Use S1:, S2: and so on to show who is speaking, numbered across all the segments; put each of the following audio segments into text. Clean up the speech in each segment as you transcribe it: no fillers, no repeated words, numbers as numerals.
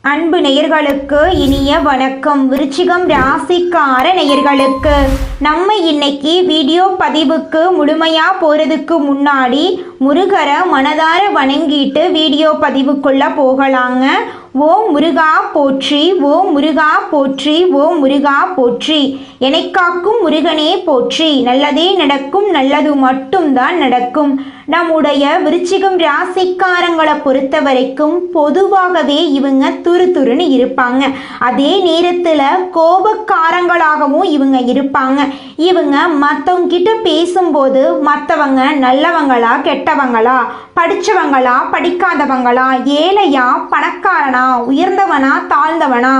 S1: அன்பு நேயர்களுக்கு இனிய வணக்கம். விருச்சிகம் ராசிக்கார நேயர்களுக்கு நம்ம இன்னைக்கு வீடியோ பதிவுக்கு முழுமையாக போகிறதுக்கு முன்னாடி முருகரை மனதார வணங்கிட்டு வீடியோ பதிவுக்குள்ள போகலாங்க. ஓம் முருகா போற்றி, ஓம் முருகா போற்றி, ஓம் முருகா போற்றி. எனக்காக்கும் முருகனே போற்றி. நல்லதே நடக்கும், நல்லது மட்டும்தான் நடக்கும். நம்முடைய விருச்சிகம் ராசிக்காரங்களை பொறுத்த வரைக்கும் பொதுவாகவே இவங்க துருதுருன்னு இருப்பாங்க. அதே நேரத்தில் கோபக்காரங்களாகவும் இவங்க இருப்பாங்க. இவங்க மற்றவங்க கிட்ட பேசும்போது மற்றவங்க நல்லவங்களா கெட்டவங்களா, படித்தவங்களா படிக்காதவங்களா, ஏழையா பணக்காரனா, உயர்ந்தவனா தாழ்ந்தவனா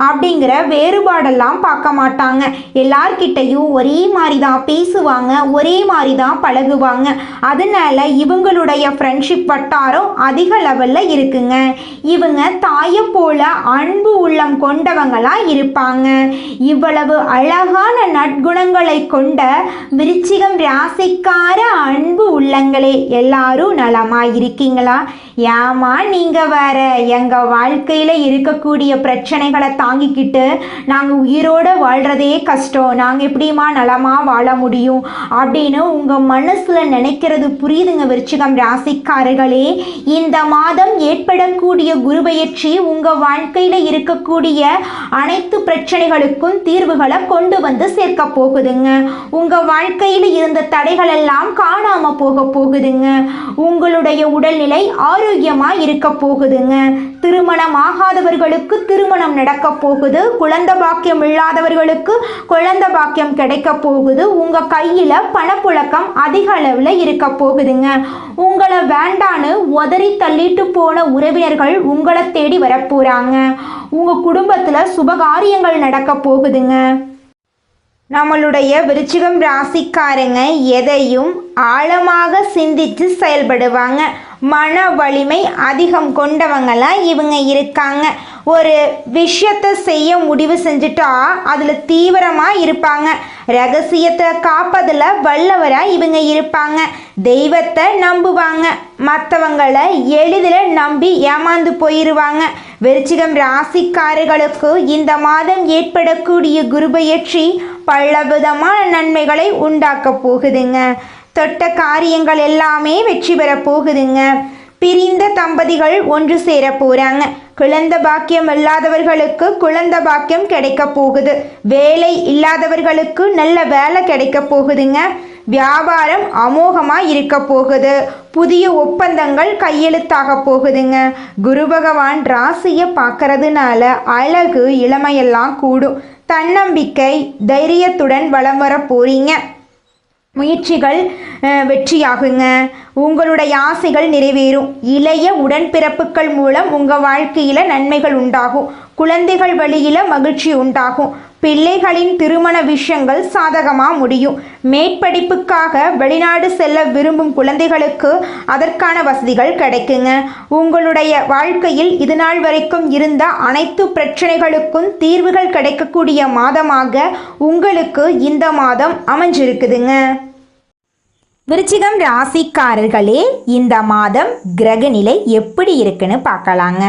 S1: அப்படிங்கிற வேறுபாடெல்லாம் பார்க்க மாட்டாங்க. எல்லார்கிட்டையும் ஒரே மாதிரி தான் பேசுவாங்க, ஒரே மாதிரி தான் பழகுவாங்க. அதனால இவங்களுடைய ஃப்ரெண்ட்ஷிப் வட்டாரம் அதிக லெவலில் இருக்குங்க. இவங்க தாயை போல அன்பு உள்ளம் கொண்டவங்களா இருப்பாங்க. இவ்வளவு அழகான நற்குணங்களை கொண்ட விருச்சிகம் ராசிக்கார அன்பு உள்ளங்களே, எல்லாரும் நலமா இருக்கீங்களா? ஏமா நீங்க வேற எங்க வாழ்க்கையில இருக்கக்கூடிய பிரச்சனைகளை தாங்கிக்கிட்டு நாங்க உயிரோட வாழ்றதே கஷ்டம், நாங்க எப்படிமா நலமா வாழ முடியும் அப்படின்னு உங்க மனசுல நினைக்கிறது புரியுதுங்க. விருச்சிகம் ராசிக்காரர்களே, இந்த மாதம் ஏற்படக்கூடிய குருபெயர்ச்சி உங்க வாழ்க்கையில இருக்கக்கூடிய அனைத்து பிரச்சனைகளுக்கும் தீர்வுகளை கொண்டு வந்து சேர்க்க போகுதுங்க. உங்க வாழ்க்கையில இருந்த தடைகள் எல்லாம் காணாம போகுதுங்க. உங்களுடைய உடல்நிலை ஆரோக்கியமா இருக்க போகுதுங்க. திருமணம் ஆகாதவர்களுக்கு திருமணம் நடக்க போகுது. குழந்தை பாக்கியம் இல்லாதவர்களுக்கு குழந்தை பாக்கியம் கிடைக்க போகுது. உங்க கையில பணப்புழக்கம் அதிக அளவுல இருக்க போகுதுங்க. உங்களை வேண்டான்னு உதறி தள்ளிட்டு போன உறவினர்கள் உங்களை தேடி வரப்போறாங்க. உங்க குடும்பத்துல சுபகாரியங்கள் நடக்க போகுதுங்க. நம்மளுடைய விருச்சிகம் ராசிக்காரங்க எதையும் ஆழமாக சிந்தித்து செயல்படுவாங்க. மன வலிமை அதிகம் கொண்டவங்களாம் இவங்க இருக்காங்க. ஒரு விஷயத்தை செய்ய முடிவு செஞ்சுட்டா அதில் தீவிரமாக இருப்பாங்க. ரகசியத்தை காப்பதில் வல்லவராக இவங்க இருப்பாங்க. தெய்வத்தை நம்புவாங்க. மற்றவங்களை எளிதில் நம்பி ஏமாந்து போயிடுவாங்க. விருச்சிகம் ராசிக்காரர்களுக்கு இந்த மாதம் ஏற்படக்கூடிய குருபெயர்ச்சி பலவிதமான நன்மைகளை உண்டாக்க போகுதுங்க. தொட்ட காரியங்கள் எல்லாமே வெற்றி பெற போகுதுங்க. பிரிந்த தம்பதிகள் ஒன்று சேர போறாங்க. குழந்தை பாக்கியம் இல்லாதவர்களுக்கு குழந்தை பாக்கியம் கிடைக்க போகுது. வேலை இல்லாதவர்களுக்கு நல்ல வேலை கிடைக்க போகுதுங்க. வியாபாரம் அமோகமாக இருக்க போகுது. புதிய ஒப்பந்தங்கள் கையெழுத்தாக போகுதுங்க. குரு பகவான் ராசியை பார்க்கறதுனால அழகு இளமையெல்லாம் கூடும். தன்னம்பிக்கை தைரியத்துடன் வலம் வர போறீங்க. முயற்சிகள் வெற்றியாகுங்க. உங்களுடைய ஆசைகள் நிறைவேறும். இளைய உடன்பிறப்புகள் மூலம் உங்கள் வாழ்க்கையில் நன்மைகள் உண்டாகும். குழந்தைகள் வழியில் மகிழ்ச்சி உண்டாகும். பிள்ளைகளின் திருமண விஷயங்கள் சாதகமாக முடியும். மேற்படிப்புக்காக வெளிநாடு செல்ல விரும்பும் குழந்தைகளுக்கு அதற்கான வசதிகள் கிடைக்குங்க. உங்களுடைய வாழ்க்கையில் இதுநாள் வரைக்கும் இருந்த அனைத்து பிரச்சனைகளுக்கும் தீர்வுகள் கிடைக்கக்கூடிய மாதமாக உங்களுக்கு இந்த மாதம் அமைஞ்சிருக்குதுங்க. விருச்சிகம் ராசிக்காரர்களே, இந்த மாதம் கிரகநிலை எப்படி இருக்குன்னு பார்க்கலாங்க.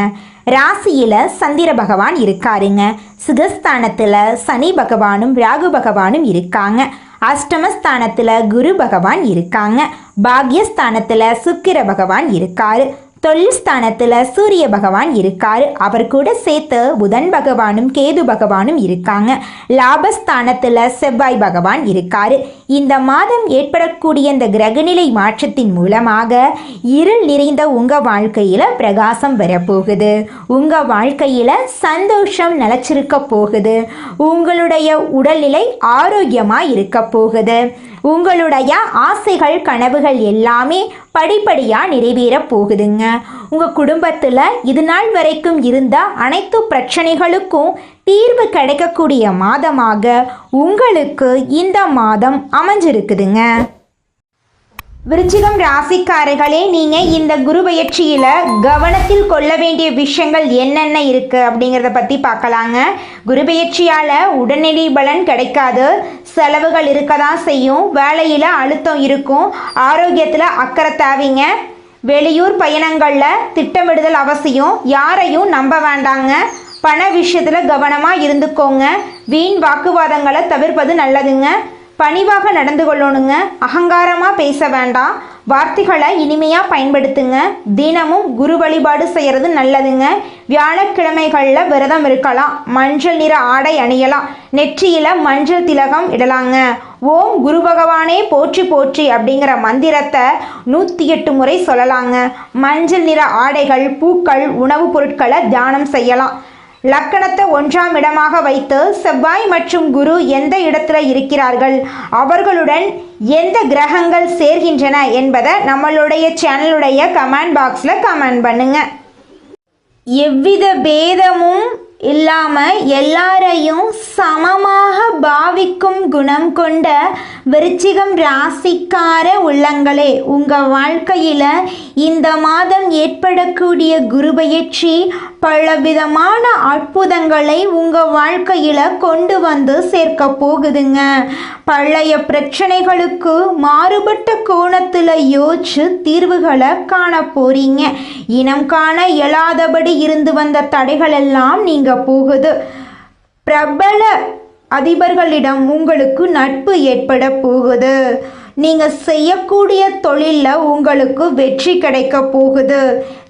S1: ராசியில் சந்திர பகவான் இருக்காருங்க. சுகஸ்தானத்தில் சனி பகவானும் ராகு பகவானும் இருக்காங்க. அஷ்டமஸ்தானத்தில் குரு பகவான் இருக்காங்க. பாக்யஸ்தானத்தில் சுக்கிர பகவான் இருக்காரு. தொழில் ஸ்தானத்தில் சூரிய பகவான் இருக்காரு. அவர் கூட சேர்த்து புதன் பகவானும் கேது பகவானும் இருக்காங்க. லாபஸ்தானத்தில் செவ்வாய் பகவான் இருக்காரு. இந்த மாதம் ஏற்படக்கூடிய இந்த கிரகநிலை மாற்றத்தின் மூலமாக இருள் நிறைந்த உங்கள் வாழ்க்கையில் பிரகாசம் வரப்போகுது. உங்கள் வாழ்க்கையில் சந்தோஷம் நிலச்சிருக்க போகுது. உங்களுடைய உடல்நிலை ஆரோக்கியமாக இருக்க போகுது. உங்களுடைய ஆசைகள் கனவுகள் எல்லாமே படிப்படியாக நிறைவேற போகுதுங்க. உங்கள் குடும்பத்தில் இது நாள் வரைக்கும் இருந்த அனைத்து பிரச்சனைகளுக்கும் தீர்வு கிடைக்கக்கூடிய மாதமாக உங்களுக்கு இந்த மாதம் அமைஞ்சிருக்குதுங்க. விருச்சிகம் ராசிக்காரர்களே, நீங்கள் இந்த குரு பெயர்ச்சியில் கவனத்தில் கொள்ள வேண்டிய விஷயங்கள் என்னென்ன இருக்குது அப்படிங்கிறத பற்றி பார்க்கலாங்க. குரு பெயர்ச்சியால் உடனடி பலன் கிடைக்காது. செலவுகள் இருக்க தான் செய்யும். வேலையில் அழுத்தம் இருக்கும். ஆரோக்கியத்தில் அக்கறை தேவைங்க. வெளியூர் பயணங்களில் திட்டமிடுதல் அவசியம். யாரையும் நம்ப வேண்டாங்க. பண விஷயத்தில் கவனமாக இருந்துக்கோங்க. வீண் வாக்குவாதங்களை தவிர்ப்பது நல்லதுங்க. பணிவாக நடந்து கொள்ளணுங்க. அகங்காரமாக பேச வேண்டாம். வார்த்தைகளை இனிமையாக பயன்படுத்துங்க. தினமும் குரு வழிபாடு செய்கிறது நல்லதுங்க. வியாழக்கிழமைகளில் விரதம் இருக்கலாம். மஞ்சள் நிற ஆடை அணியலாம். நெற்றியில் மஞ்சள் திலகம் இடலாங்க. ஓம் குரு பகவானே போற்றி போற்றி அப்படிங்கிற மந்திரத்தை 108 முறை சொல்லலாங்க. மஞ்சள் நிற ஆடைகள், பூக்கள், உணவுப் பொருட்களை தியானம் செய்யலாம். லக்கணத்தை 1ஆம் இடமாக வைத்து செவ்வாய் மற்றும் குரு எந்த இடத்துல இருக்கிறார்கள், அவர்களுடன் எந்த கிரகங்கள் சேர்கின்றன என்பதை நம்மளுடைய சேனலுடைய கமெண்ட் பாக்ஸில் கமெண்ட் பண்ணுங்க. எவ்வித பேதமும் இல்லாமல் எல்லாரையும் சமமாக பாவிக்கும் குணம் கொண்ட விருச்சிகம் ராசிக்கார உள்ளங்களே, உங்கள் வாழ்க்கையில் இந்த மாதம் ஏற்படக்கூடிய குரு பயிற்சி பலவிதமான அற்புதங்களை உங்கள் வாழ்க்கையில் கொண்டு வந்து சேர்க்க போகுதுங்க. பழைய பிரச்சனைகளுக்கு மாறுபட்ட கோணத்தில் யோசிச்சு தீர்வுகளை காண போறீங்க. இனம் காண இயலாதபடி இருந்து வந்த தடைகள் எல்லாம் நீங்க போகுது. பிரபல அதிபர்களிடம் உங்களுக்கு நட்பு ஏற்பட போகுது. நீங்கள் செய்யக்கூடிய தொழிலில் உங்களுக்கு வெற்றி கிடைக்க போகுது.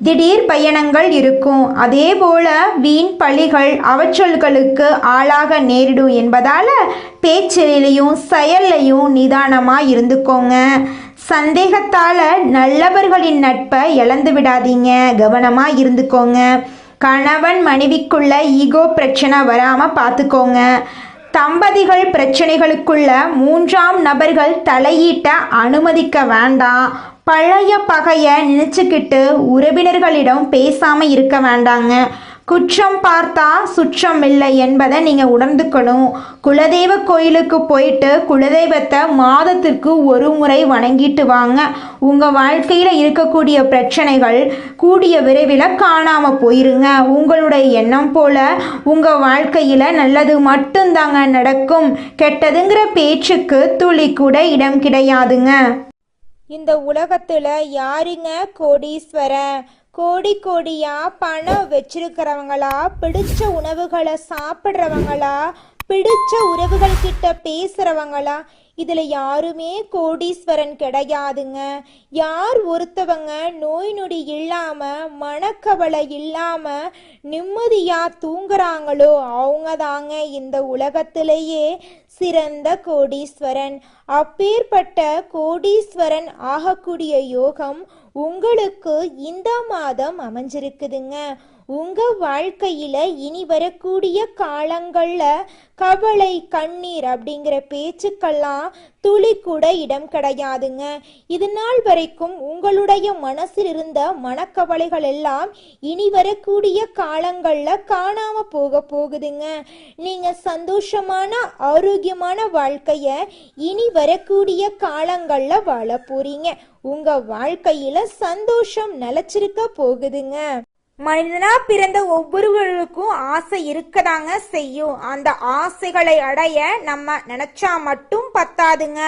S1: திடீர் பயணங்கள் இருக்கும். அதே போல் வீண் பழிகள் அவச்சொல்களுக்கு ஆளாக நேரிடும் என்பதால் பேச்சிலையும் செயல்லையும் நிதானமாக இருந்துக்கோங்க. சந்தேகத்தால் நல்லவர்களின் நட்பை இழந்து விடாதீங்க. கவனமாக இருந்துக்கோங்க. கணவன் மனைவிக்குள்ள ஈகோ பிரச்சனை வராமல் பார்த்துக்கோங்க. தம்பதிகள் பிரச்சனைகளுக்குள்ள 3ஆம் நபர்கள் தலையீட்ட அனுமதிக்க வேண்டாம். பழைய பகையை நினச்சிக்கிட்டு உறவினர்களிடம் பேசாமல் இருக்க வேண்டாங்க. குற்றம் பார்த்தா சுற்றம் இல்லை என்பதை நீங்கள் உணர்ந்துக்கணும். குலதெய்வ கோயிலுக்கு போயிட்டு குலதெய்வத்தை மாதத்திற்கு ஒரு முறை வணங்கிட்டு வாங்க. உங்கள் வாழ்க்கையில் இருக்கக்கூடிய பிரச்சனைகள் கூடிய விரைவில் காணாமல் போயிருங்க. உங்களுடைய எண்ணம் போல் உங்கள் வாழ்க்கையில் நல்லது மட்டும்தாங்க நடக்கும். கெட்டதுங்கிற பேச்சுக்கு துளி கூட இடம் கிடையாதுங்க.
S2: இந்த உலகத்தில் யாருங்க கோடீஸ்வரன்? கோடி கோடியா பணம் வச்சிருக்கிறவங்களா, பிடிச்ச உணவுகளை சாப்பிட்றவங்களா, பிடிச்ச உறவுகள் கிட்ட பேசுறவங்களா? இதுல யாருமே கோடீஸ்வரன் கிடையாதுங்க. யார் ஒருத்தவங்க நோய் நொடி இல்லாம மனக்கவலை இல்லாம நிம்மதியா தூங்குறாங்களோ அவங்க தாங்க இந்த உலகத்திலேயே சிறந்த கோடீஸ்வரன். அப்பேற்பட்ட கோடீஸ்வரன் ஆகக்கூடிய யோகம் உங்களுக்கு இந்த மாதம் அமைஞ்சிருக்குதுங்க. உங்க வாழ்க்கையில இனி வரக்கூடிய காலங்கள்ல கவலை கண்ணீர் அப்படிங்கிற பேச்சுக்கெல்லாம் துளி கூட இடம் கிடையாதுங்க. இது நாள் வரைக்கும் உங்களுடைய மனசில் இருந்த மனக்கவலைகள் எல்லாம் இனி வரக்கூடிய காலங்கள்ல காணாம போகுதுங்க. நீங்க சந்தோஷமான ஆரோக்கியமான வாழ்க்கைய இனி வரக்கூடிய காலங்கள்ல வாழ போறீங்க. உங்க வாழ்க்கையில சந்தோஷம் நிலைச்சிருக்க போகுதுங்க.
S1: மனிதனா பிறந்த ஒவ்வொருவருக்கும் ஆசை இருக்கதாங்க செய்யும். அந்த ஆசைகளை அடைய நம்ம நினைச்சா மட்டும் பத்தாதுங்க.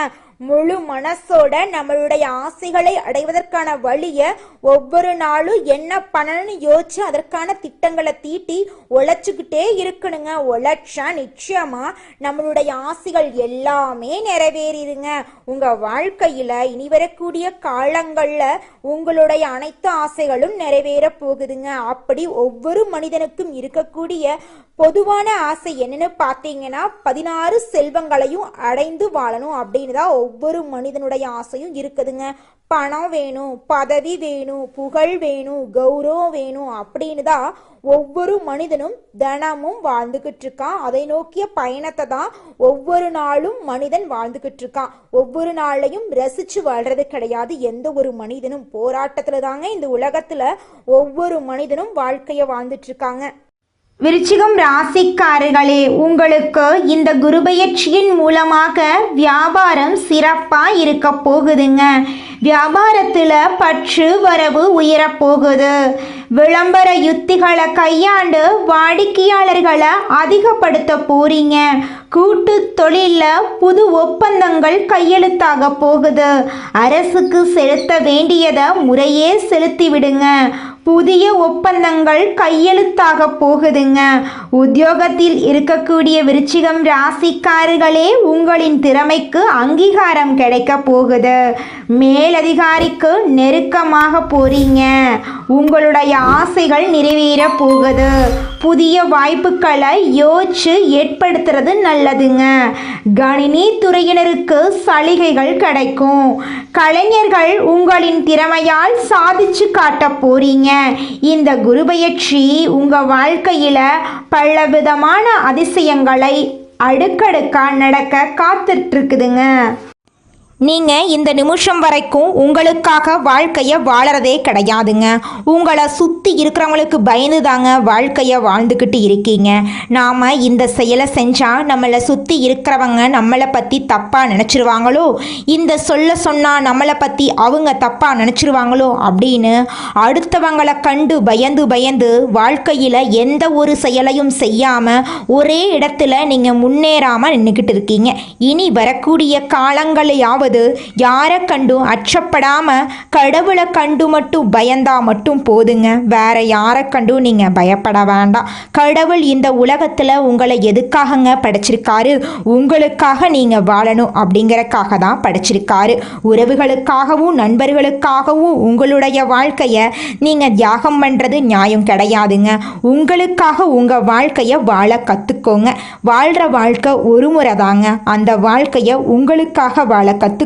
S1: முழு மனசோட நம்மளுடைய ஆசைகளை அடைவதற்கான வழியை ஒவ்வொரு நாளும் என்ன பண்ணணும்னு யோசிச்சு அதற்கான திட்டங்களை தீட்டி உழைச்சிக்கிட்டே இருக்கணுங்க. உழைச்சா நிச்சயமா நம்மளுடைய ஆசைகள் எல்லாமே நிறைவேறிடுங்க. உங்க வாழ்க்கையில இனி வரக்கூடிய காலங்கள்ல உங்களுடைய அனைத்து ஆசைகளும் நிறைவேற போகுதுங்க. அப்படி ஒவ்வொரு மனிதனுக்கும் இருக்கக்கூடிய பொதுவான ஆசை என்னன்னு பார்த்தீங்கன்னா 16 செல்வங்களையும் அடைந்து வாழணும் அப்படின்னு தான் ஒவ்வொரு மனிதனுடைய ஆசையும் இருக்குதுங்க. பணம் வேணும், பதவி வேணும், புகழ் வேணும், கௌரவம் வேணும் அப்படின்னு தான் ஒவ்வொரு மனிதனும் தினமும் வாழ்ந்துகிட்டு இருக்கான். அதை நோக்கிய பயணத்தை தான் ஒவ்வொரு நாளும் மனிதன் வாழ்ந்துகிட்டு இருக்கான். ஒவ்வொரு நாளையும் ரசிச்சு வாழ்றது கிடையாது எந்த ஒரு மனிதனும். போராட்டத்துல தாங்க இந்த உலகத்துல ஒவ்வொரு மனிதனும் வாழ்க்கைய வாழ்ந்துட்டு இருக்காங்க. விருச்சிகம் ராசிக்காரர்களே, உங்களுக்கு இந்த குருபெயர்ச்சியின் மூலமாக வியாபாரம் சிறப்பாக இருக்க போகுதுங்க. வியாபாரத்தில் பற்று வரவு உயரப்போகுது. விளம்பர யுத்திகளை கையாண்டு வாடிக்கையாளர்களை அதிகப்படுத்த போறீங்க. கூட்டு தொழிலில் புது ஒப்பந்தங்கள் கையெழுத்தாக போகுது. அரசுக்கு செலுத்த வேண்டியதை முறையே செலுத்தி விடுங்க. புதிய ஒப்பந்தங்கள் கையெழுத்தாக போகுதுங்க. உத்தியோகத்தில் இருக்கக்கூடிய விருச்சிகம் ராசிக்காரர்களே, உங்களின் திறமைக்கு அங்கீகாரம் கிடைக்க போகுது. மேலதிகாரிக்கு நெருக்கமாக போறீங்க. உங்களுடைய ஆசைகள் நிறைவேற போகுது. புதிய வாய்ப்புகளை யோசிச்சு ஏற்படுத்துறது நல்லதுங்க. கணினி துறையினருக்கு சலுகைகள் கிடைக்கும். கலைஞர்கள் உங்களின் திறமையால் சாதிச்சு காட்ட போறீங்க. இந்த குருபெயர்ச்சி உங்க வாழ்க்கையில பலவிதமான அதிசயங்களை அடுக்கடுக்கா நடக்க காத்துட்டு இருக்குதுங்க. நீங்கள் இந்த நிமிஷம் வரைக்கும் உங்களுக்காக வாழ்க்கையை வாழறதே கிடையாதுங்க. உங்களை சுற்றி இருக்கிறவங்களுக்கு பயந்து தாங்க வாழ்க்கையை வாழ்ந்துக்கிட்டு இருக்கீங்க. நாம் இந்த செயலை செஞ்சால் நம்மளை சுற்றி இருக்கிறவங்க நம்மளை பற்றி தப்பாக நினச்சிருவாங்களோ, இந்த சொன்னால் நம்மளை பற்றி அவங்க தப்பாக நினச்சிருவாங்களோ அப்படின்னு அடுத்தவங்களை கண்டு பயந்து வாழ்க்கையில் எந்த ஒரு செயலையும் செய்யாமல் ஒரே இடத்துல நீங்கள் முன்னேறாமல் நின்றுக்கிட்டு இருக்கீங்க. இனி வரக்கூடிய காலங்களையாவது யாரை கண்டும் அச்சப்படாம கடவுளை கண்டு மட்டும் பயந்தா மட்டும் போதுங்க. வேற யாரை கண்டும் நீங்க பயப்பட வேண்டாம். கடவுள் இந்த உலகத்துல உங்களை எதுக்காகங்க படைச்சிருக்காரு? உங்களுக்காக நீங்க வாழணும் அப்படிங்கறக்காக தான் படைச்சிருக்காரு. உறவுகளுக்காகவும் நண்பர்களுக்காகவும் உங்களுடைய வாழ்க்கைய நீங்க தியாகம் பண்றது நியாயம் கிடையாதுங்க. உங்களுக்காக உங்க வாழ்க்கைய வாழ கத்துக்கோங்க. வாழ்ற வாழ்க்கை ஒரு முறை தாங்க. அந்த வாழ்க்கைய உங்களுக்காக வாழ கத்துக்கோங்க.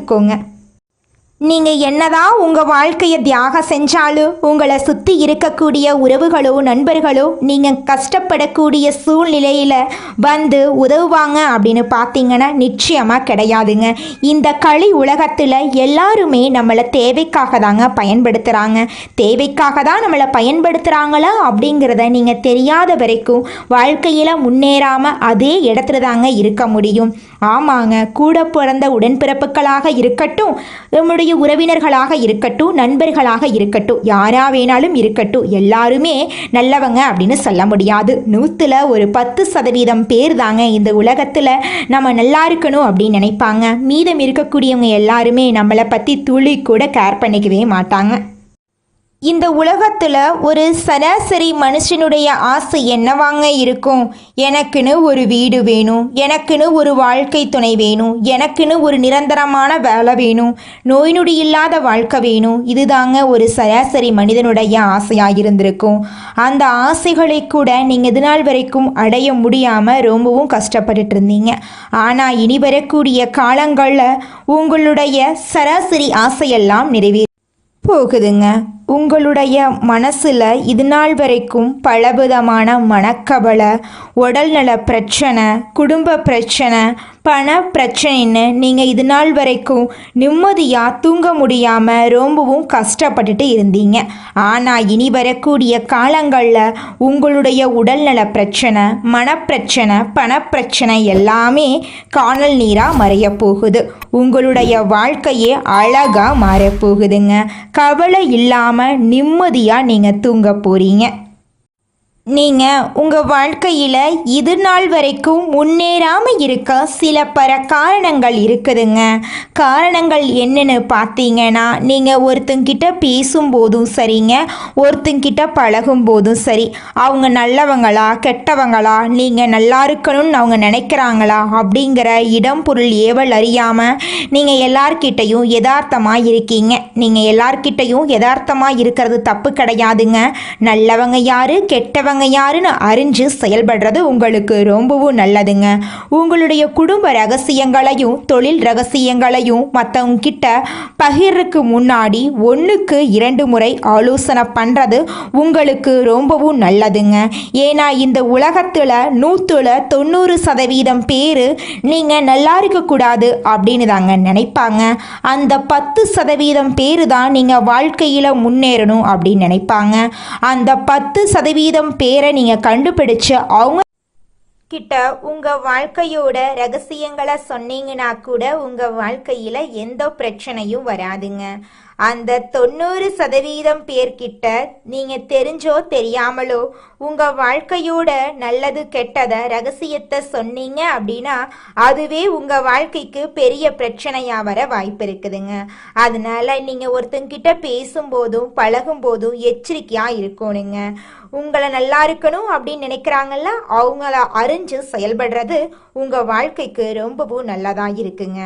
S1: நீங்கள் என்னதான் உங்கள் வாழ்க்கையை தியாகம் செஞ்சாலும் உங்களை சுற்றி இருக்கக்கூடிய உறவுகளோ நண்பர்களோ நீங்கள் கஷ்டப்படக்கூடிய சூழ்நிலையில் வந்து உதவுவாங்க அப்படின்னு பார்த்தீங்கன்னா நிச்சயமாக கிடையாதுங்க. இந்த களி உலகத்தில் எல்லாருமே நம்மளை தேவைக்காக தாங்க பயன்படுத்துகிறாங்க. தேவைக்காக தான் நம்மளை பயன்படுத்துகிறாங்களா அப்படிங்கிறத நீங்கள் தெரியாத வரைக்கும் வாழ்க்கையில் முன்னேறாமல் அதே இடத்துல தாங்க இருக்க முடியும். ஆமாங்க, கூட பிறந்த உடன்பிறப்புகளாக இருக்கட்டும், நம்முடைய உறவினர்களாக இருக்கட்டும், நண்பர்களாக இருக்கட்டும், யாரா வேணாலும் இருக்கட்டும், எல்லாருமே நல்லவங்க அப்படின்னு சொல்ல முடியாது. 100ல் ஒரு 10% பேர் தாங்க இந்த உலகத்தில் நம்ம நல்லா இருக்கணும் அப்படின்னு நினைப்பாங்க. மீதம் இருக்கக்கூடியவங்க எல்லாருமே நம்மளை பற்றி துளி கூட கேர் பண்ணிக்கவே மாட்டாங்க. இந்த உலகத்தில் ஒரு சராசரி மனுஷனுடைய ஆசை என்னவாங்க இருக்கும்? எனக்குன்னு ஒரு வீடு வேணும், எனக்குன்னு ஒரு வாழ்க்கை துணை வேணும், எனக்குன்னு ஒரு நிரந்தரமான வேலை வேணும், நோய் நொடி இல்லாத வாழ்க்கை வேணும். இதுதாங்க ஒரு சராசரி மனிதனுடைய ஆசையாக இருந்திருக்கும். அந்த ஆசைகளை கூட நீங்கள் இது நாள் வரைக்கும் அடைய முடியாமல் ரொம்பவும் கஷ்டப்பட்டுட்டு இருந்தீங்க. ஆனால் இனி வரக்கூடிய காலங்களில் உங்களுடைய சராசரி ஆசையெல்லாம் நிறைவேற போகுதுங்க. உங்களுடைய மனசில் இது நாள் வரைக்கும் பலவிதமான மனக்கவலை, உடல்நல பிரச்சனை, குடும்ப பிரச்சனை, பண பிரச்சனைன்னு நீங்கள் இது நாள் வரைக்கும் நிம்மதியாக தூங்க முடியாமல் ரொம்பவும் கஷ்டப்பட்டுட்டு இருந்தீங்க. ஆனால் இனி வரக்கூடிய காலங்களில் உங்களுடைய உடல்நல பிரச்சனை, மனப்பிரச்சனை, பணப்பிரச்சனை எல்லாமே காணல் நீராக மறைய போகுது. உங்களுடைய வாழ்க்கையே அழகாக மாறப்போகுதுங்க. கவலை இல்லாமல் நிம்மதியாக நீங்கள் தூங்க போகிறீங்க. நீங்கள் உங்கள் வாழ்க்கையில் இது நாள் வரைக்கும் முன்னேறாமல் இருக்க சில காரணங்கள் இருக்குதுங்க. காரணங்கள் என்னன்னு பார்த்தீங்கன்னா, நீங்கள் ஒருத்தங்கிட்ட பேசும்போதும் சரிங்க, ஒருத்தங்கிட்ட பழகும் போதும் சரி, அவங்க நல்லவங்களா கெட்டவங்களா, நீங்கள் நல்லா இருக்கணும்னு அவங்க நினைக்கிறாங்களா அப்படிங்கிற இடம் பொருள் ஏவல் அறியாமல் நீங்கள் எல்லார்கிட்டையும் யதார்த்தமாக இருக்கீங்க. நீங்கள் எல்லார்கிட்டையும் யதார்த்தமாக இருக்கிறது தப்பு கிடையாதுங்க. நல்லவங்க யாரு கெட்டவங்க யாருன்னு அறிஞ்சு செயல்படுறது உங்களுக்கு ரொம்பவும் நல்லதுங்க. உங்களுடைய குடும்ப ரகசியங்களையும் தொழில் ரகசியங்களையும் மற்றவங்க கிட்ட பகிர்றதுக்கு முன்னாடி 1க்கு 2 முறை ஆலோசனை பண்ணுறது உங்களுக்கு ரொம்பவும் நல்லதுங்க. ஏன்னா இந்த உலகத்தில் 100ல் 90% பேர் நீங்கள் நல்லா இருக்கக்கூடாது அப்படின்னு தாங்க நினைப்பாங்க. அந்த 10% பேர் தான் நீங்கள் வாழ்க்கையில் முன்னேறணும் அப்படின்னு நினைப்பாங்க. அந்த 10% பேரை நீங்கள் கண்டுபிடிச்சு அவங்க
S2: கிட்ட உங்க வாழ்க்கையோட ரகசியங்களை சொன்னீங்கன்னா கூட உங்க வாழ்க்கையில எந்த பிரச்சனையும் வராதுங்க. அந்த 90% பேர்கிட்ட நீங்க தெரிஞ்சோ தெரியாமலோ உங்க வாழ்க்கையோட நல்லது கெட்டத ரகசியத்தை சொன்னீங்க அப்படின்னா அதுவே உங்க வாழ்க்கைக்கு பெரிய பிரச்சனையா வர வாய்ப்பு இருக்குதுங்க. அதனால நீங்க ஒருத்தங்கிட்ட பேசும்போதும் பழகும் போதும் எச்சரிக்கையா இருக்கணுங்க. உங்களை நல்லா இருக்கணும் அப்படின்னு நினைக்கிறாங்கல்ல, அவங்கள அறிஞ்சு செயல்படுறது உங்க வாழ்க்கைக்கு ரொம்பவும் நல்லதா இருக்குங்க.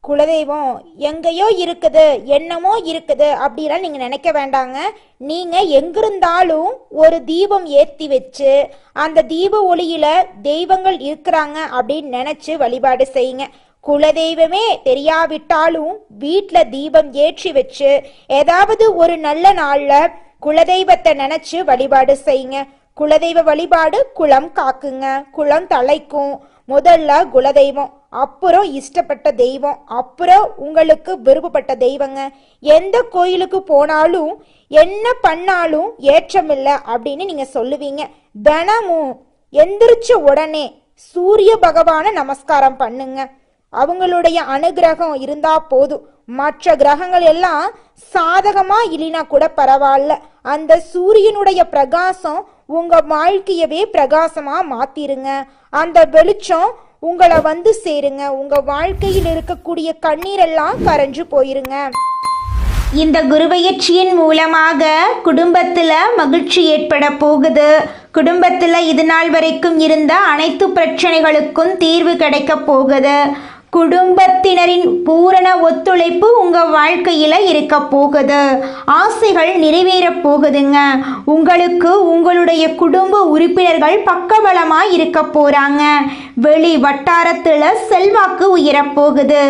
S2: குலதெய்வம் எங்கேயோ இருக்குது, என்னமோ இருக்குது அப்படிலாம் நீங்க நினைக்க வேண்டாங்க. நீங்க எங்கிருந்தாலும் ஒரு தீபம் ஏத்தி வச்சு அந்த தீப ஒளியில தெய்வங்கள் இருக்கிறாங்க அப்படின்னு நினைச்சு வழிபாடு செய்யுங்க. குலதெய்வமே தெரியாவிட்டாலும் வீட்டுல தீபம் ஏற்றி வச்சு ஏதாவது ஒரு நல்ல நாள்ல குலதெய்வத்தை நினைச்சு வழிபாடு செய்யுங்க. குலதெய்வ வழிபாடு குலம் காக்குங்க, குலம் தலைக்கும். முதல்ல குலதெய்வம், அப்புறம் இஷ்டப்பட்ட தெய்வம், அப்புறம் உங்களுக்கு விருப்பப்பட்ட தெய்வங்க. எந்த கோயிலுக்கு போனாலும் என்ன பண்ணாலும் ஏற்றமில்லை அப்படின்னு நீங்க சொல்லுவீங்க. தினமும் எந்திரிச்ச உடனே சூரிய பகவான நமஸ்காரம் பண்ணுங்க. அவங்களுடைய அனுகிரகம் இருந்தா போதும். மற்ற கிரகங்கள் எல்லாம் சாதகமா இல்லைனா கூட பரவாயில்ல, அந்த சூரியனுடைய பிரகாசம் உங்க வாழ்க்கையவே பிரகாசமா மாத்திருங்க. அந்த வெளிச்சம் உங்களை வந்து சேருங்க. உங்க வாழ்க்கையில் இருக்கக்கூடிய கண்ணீரெல்லாம் கரைஞ்சு போயிருங்க.
S1: இந்த குருபெயர்ச்சியின் மூலமாக குடும்பத்தில் மகிழ்ச்சி ஏற்பட போகுது. குடும்பத்தில் இது நாள் வரைக்கும் இருந்த அனைத்து பிரச்சனைகளுக்கும் தீர்வு கிடைக்க போகுது. குடும்பத்தினரின் பூரண ஒத்துழைப்பு உங்கள் வாழ்க்கையில் இருக்க போகுது. ஆசைகள் நிறைவேற போகுதுங்க. உங்களுக்கு உங்களுடைய குடும்ப உறுப்பினர்கள் பக்கபலமாக இருக்க போகிறாங்க. வெளி வட்டாரத்தில் செல்வாக்கு உயரப்போகுது.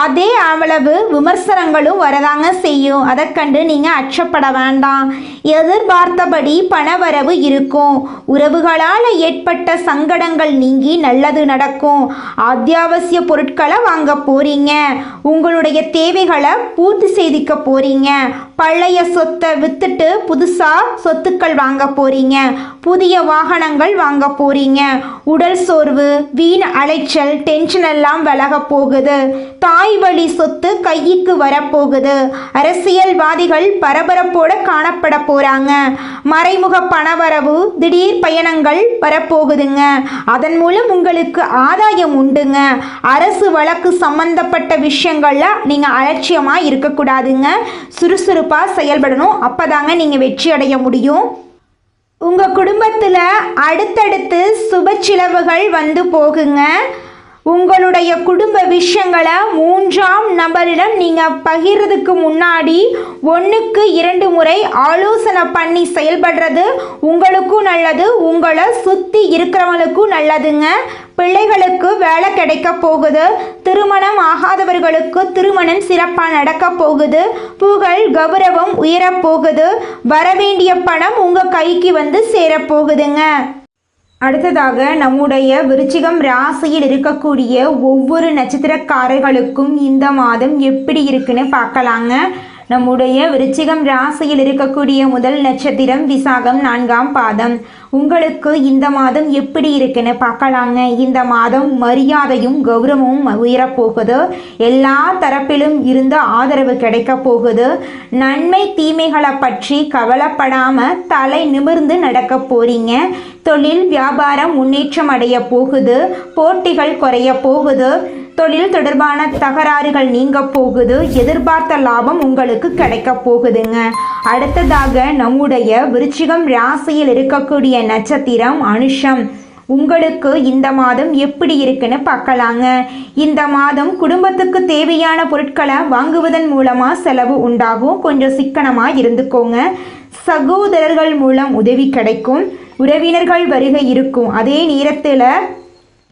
S1: அதே அவ்வளவு விமர்சனங்களும் வரதாங்க செய்யும். அதை கண்டு நீங்கள் அச்சப்பட வேண்டாம். எதிர்பார்த்தபடி பணவரவு இருக்கும். உறவுகளால் ஏற்பட்ட சங்கடங்கள் நீங்கி நல்லது நடக்கும். அத்தியாவசிய பொருட்கள் வாங்க போறீங்க. உங்களுடைய தேவைகளை பூர்த்தி செய்திக்க போறீங்க. பழைய சொத்தை வித்துட்டு புதுசா சொத்துக்கள் வாங்க போறீங்க. புதிய வாகனங்கள் வாங்க போறீங்க. உடல் சோர்வு, வீண் அலைச்சல், டென்ஷன் எல்லாம் விலக போகுது. தாய் வழி சொத்து கைக்கு வரப்போகுது. அரசியல்வாதிகள் பரபரப்போட காணப்பட போறாங்க. மறைமுக பணவரவு, திடீர் பயணங்கள் வரப்போகுதுங்க. அதன் மூலம் உங்களுக்கு ஆதாயம் உண்டுங்க. அரசு வழக்கு சம்பந்தப்பட்ட விஷயங்கள்ல நீங்க அலட்சியமா இருக்கக்கூடாதுங்க. சுறுசுறுப்பா செயல்படணும். அப்பதாங்க நீங்க வெற்றி அடைய முடியும். உங்க குடும்பத்துல அடுத்தடுத்து சுப செலவுகள் வந்து போகுங்க. உங்களுடைய குடும்ப விஷயங்களை 3ஆம் நபரிடம் நீங்கள் பகிர்றதுக்கு முன்னாடி 1க்கு 2 முறை ஆலோசனை பண்ணி செயல்படுறது உங்களுக்கும் நல்லது, உங்களை சுற்றி இருக்கிறவங்களுக்கும் நல்லதுங்க. பிள்ளைகளுக்கு வேலை கிடைக்க போகுது. திருமணம் ஆகாதவர்களுக்கு திருமணம் சிறப்பாக நடக்க போகுது. புகழ் கௌரவம் உயரப்போகுது. வரவேண்டிய பணம் உங்கள் கைக்கு வந்து சேரப்போகுதுங்க. அடுத்ததாக நம்முடைய விருச்சிகம் ராசியில் இருக்கக்கூடிய ஒவ்வொரு நட்சத்திரக்காரர்களுக்கும் இந்த மாதம் எப்படி இருக்குன்னு பார்க்கலாங்க. நம்முடைய விருச்சிகம் ராசியில் இருக்கக்கூடிய முதல் நட்சத்திரம் விசாகம் 4ஆம் பாதம். உங்களுக்கு இந்த மாதம் எப்படி இருக்குன்னு பார்க்கலாங்க. இந்த மாதம் மரியாதையும் கௌரவமும் உயரப்போகுது. எல்லா தரப்பிலும் இருந்து ஆதரவு கிடைக்க போகுது. நன்மை தீமைகளை பற்றி கவலைப்படாமல் தலை நிமிர்ந்து நடக்க போறீங்க. தொழில் வியாபாரம் முன்னேற்றம் அடைய போகுது. போட்டிகள் குறைய போகுது. தொழில் தொடர்பான தகராறுகள் நீங்க போகுது. எதிர்பார்த்த லாபம் உங்களுக்கு கிடைக்க போகுதுங்க. அடுத்ததாக நம்முடைய விருச்சிகம் ராசியில் இருக்கக்கூடிய நட்சத்திரம் அனுஷம். உங்களுக்கு இந்த மாதம் எப்படி இருக்குன்னு பார்க்கலாங்க. இந்த மாதம் குடும்பத்துக்கு தேவையான பொருட்களை வாங்குவதன் மூலமாக செலவு உண்டாகும். கொஞ்சம் சிக்கனமாக இருந்துக்கோங்க. சகோதரர்கள் மூலம் உதவி கிடைக்கும். உறவினர்கள் வருகை இருக்கும். அதே நேரத்தில்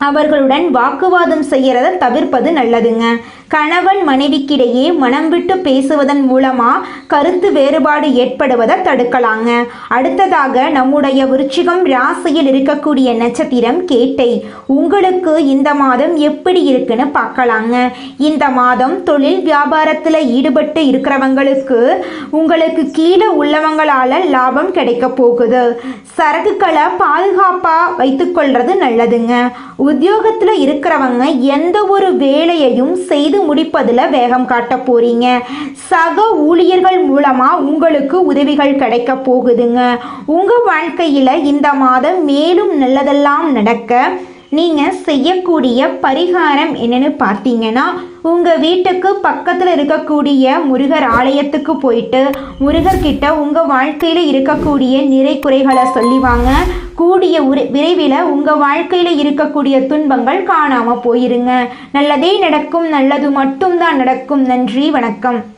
S1: அவர்களுடன் வாக்குவாதம் செய்யறத தவிர்ப்பது நல்லதுங்க. கணவன் மனைவிக்கிடையே மனம் விட்டு பேசுவதன் மூலமா கருத்து வேறுபாடு ஏற்படுவதை தடுக்கலாங்க. அடுத்ததாக நம்முடைய விருச்சிகம் ராசியில் இருக்கக்கூடிய நட்சத்திரம் கேட்டை. உங்களுக்கு இந்த மாதம் எப்படி இருக்குன்னு பார்க்கலாங்க. இந்த மாதம் தொழில் வியாபாரத்தில் ஈடுபட்டு இருக்கிறவங்களுக்கு உங்களுக்கு கீழே உள்ளவங்களால லாபம் கிடைக்க போகுது. சரக்குகளை பாதுகாப்பாக வைத்துக்கொள்றது நல்லதுங்க. உத்தியோகத்தில் இருக்கிறவங்க எந்த ஒரு வேலையையும் செய்து முடிப்பதில் வேகம் காட்ட போறீங்க. சக ஊழியர்கள் மூலமா உங்களுக்கு உதவிகள் கிடைக்க போகுதுங்க. உங்க வாழ்க்கையில இந்த மாதம் மேலும் நல்லதெல்லாம் நடக்க நீங்கள் செய்யக்கூடிய பரிகாரம் என்னன்னு பார்த்தீங்கன்னா, உங்கள் வீட்டுக்கு பக்கத்தில் இருக்கக்கூடிய முருகர் ஆலயத்துக்கு போயிட்டு முருகர்கிட்ட உங்கள் வாழ்க்கையில் இருக்கக்கூடிய நிறை குறைகளை சொல்லி வாங்க. கூடிய விரைவில் உங்கள் வாழ்க்கையில் இருக்கக்கூடிய துன்பங்கள் காணாமல் போயிருங்க. நல்லதே நடக்கும், நல்லது மட்டும்தான் நடக்கும். நன்றி, வணக்கம்.